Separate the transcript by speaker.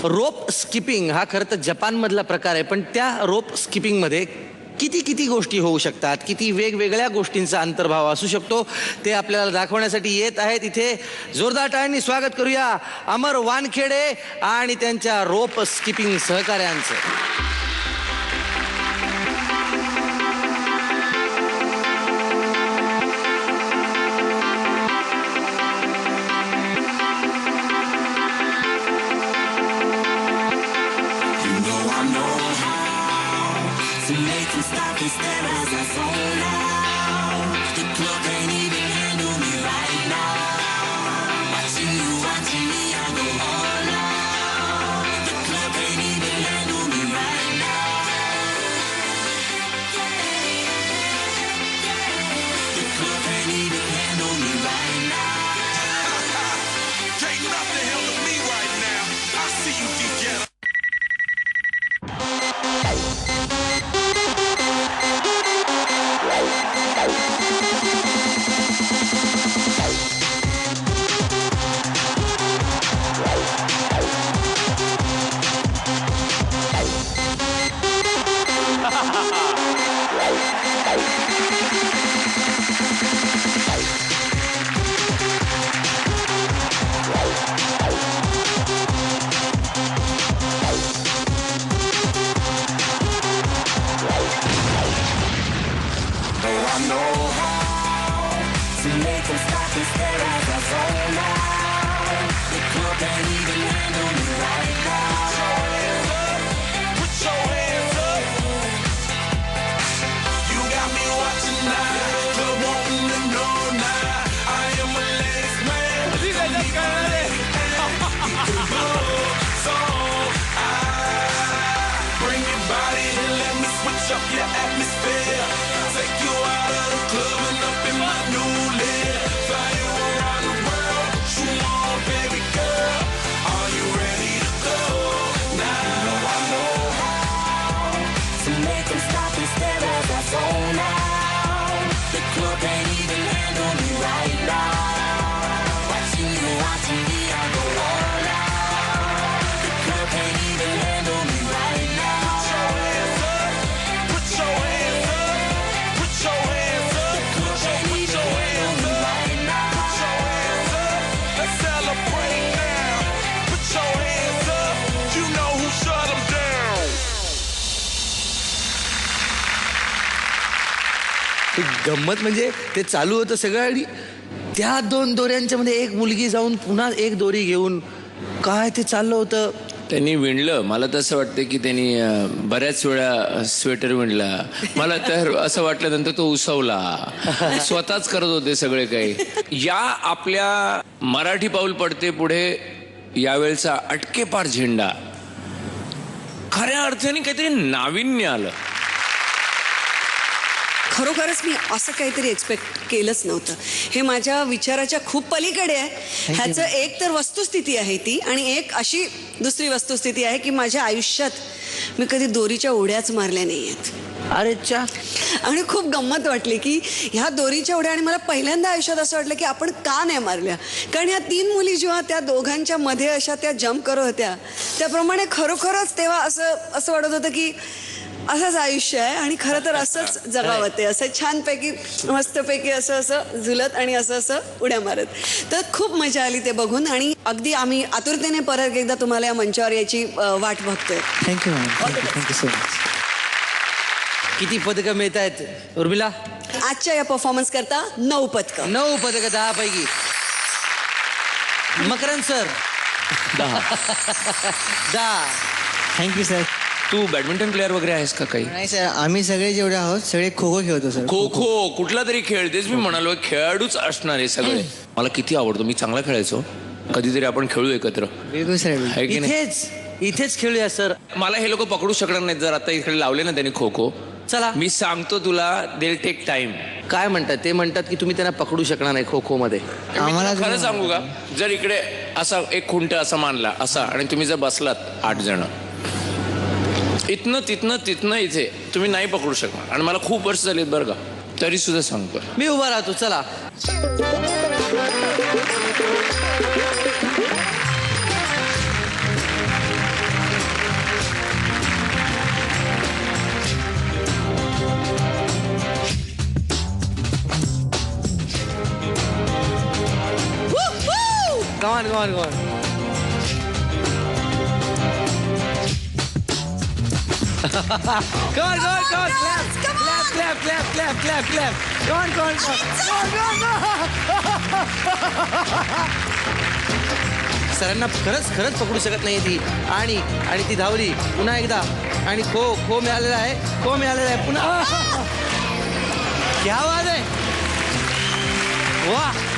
Speaker 1: रोप skipping हा खरं तर जपानमधला प्रकार आहे, पण त्या रोप स्किपिंगमध्ये किती किती गोष्टी होऊ शकतात, किती वेगवेगळ्या गोष्टींचा अंतर्भाव असू शकतो ते आपल्याला दाखवण्यासाठी येत आहेत. इथे जोरदार टाळ्यांनी स्वागत करूया अमर वानखेडे आणि त्यांच्या रोप स्किपिंग सहकाऱ्यांचं. गंमत म्हणजे ते चालू होतं सगळं आणि त्या दोन दोऱ्यांच्या मध्ये एक मुलगी जाऊन पुन्हा एक दोरी घेऊन काय ते चाललं होतं.
Speaker 2: त्यांनी विणलं. मला तर असं वाटतं की त्यांनी बऱ्याच वेळा स्वेटर विणला. मला तर असं वाटलं नंतर तो उसवला. स्वतःच करत होते सगळे काही. या आपल्या मराठी पाऊल पडते पुढे यावेळचा अटकेपार झेंडा खऱ्या अर्थाने काहीतरी नाविन्य आलं.
Speaker 3: खरोखरच मी असं काहीतरी एक्सपेक्ट केलंच नव्हतं. हे माझ्या विचाराच्या खूप पलीकडे आहे. ह्याचं एक तर वस्तुस्थिती आहे ती, आणि एक अशी दुसरी वस्तुस्थिती आहे की माझ्या आयुष्यात मी कधी दोरीच्या उड्याच मारल्या नाही आहेत.
Speaker 1: अरे चा.
Speaker 3: आणि खूप गंमत वाटली की ह्या दोरीच्या उड्या, आणि मला पहिल्यांदा आयुष्यात असं वाटलं की आपण का नाही मारल्या. कारण ह्या तीन मुली जेव्हा त्या दोघांच्या मध्ये अशा त्या जम्प करत होत्या त्याप्रमाणे खरोखरच तेव्हा असं वाटत होतं की असंच आयुष्य आहे आणि खरं तर असंच जगावं ते. असं छानपैकी मस्तपैकी असं झुलत आणि असं उड्या मारत. तर खूप मजा आली ते बघून, आणि अगदी आम्ही आतुरतेने परत एकदा तुम्हाला या मंचावर याची वाट बघतोय.
Speaker 4: Thank you thank you so much.
Speaker 1: किती पदकं मिळत आहेत उर्मिला?
Speaker 3: आजच्या या परफॉर्मन्स करता 9 पदकं.
Speaker 1: 9 पदकं 10 पैकी. मकरंद सर 10.
Speaker 4: Thank you sir.
Speaker 2: तू बॅडमिंटन प्लेअर वगैरे आहेस का काही?
Speaker 4: नाही सर, आम्ही सगळे जेवढे आहोत सगळे खो खो खेळतो सर.
Speaker 2: खो खो कुठला तरी खेळ. तेच मी म्हणालो खेळाडूच असणार आहे सगळे. मला किती आवडतो. मी चांगला खेळायचो. कधीतरी आपण खेळू एकत्र.
Speaker 4: बिलकुल सर.
Speaker 2: आहे की नाही?
Speaker 1: इथेच खेळूया सर.
Speaker 2: मला हे लोक पकडू शकणार नाहीत जर आता इकडे लावले ना त्यांनी खो खो.
Speaker 1: चला
Speaker 2: मी सांगतो तुला, दे टेक टाइम.
Speaker 1: काय म्हणतात ते? म्हणतात की तुम्ही त्यांना पकडू शकणार नाही खो खो मध्ये.
Speaker 2: आम्हाला खरं सांगू का, जर इकडे असा एक खुंट असा मानला असा आणि तुम्ही जर बसलात 8 जण, तिथनं इथे तुम्ही नाही पकडू शकणार. आणि मला खूप वर्ष झालीत बरं का, तरी सुद्धा सांगतो
Speaker 1: मी उभा राहतो. चला कमान कमान कमान Come on, clap, clap. Come on. सरांना खरंच पकडू शकत नाही ती आणि ती धावली पुन्हा एकदा आणि खो मिळालेला आहे पुन्हा क्या बात आहे वाह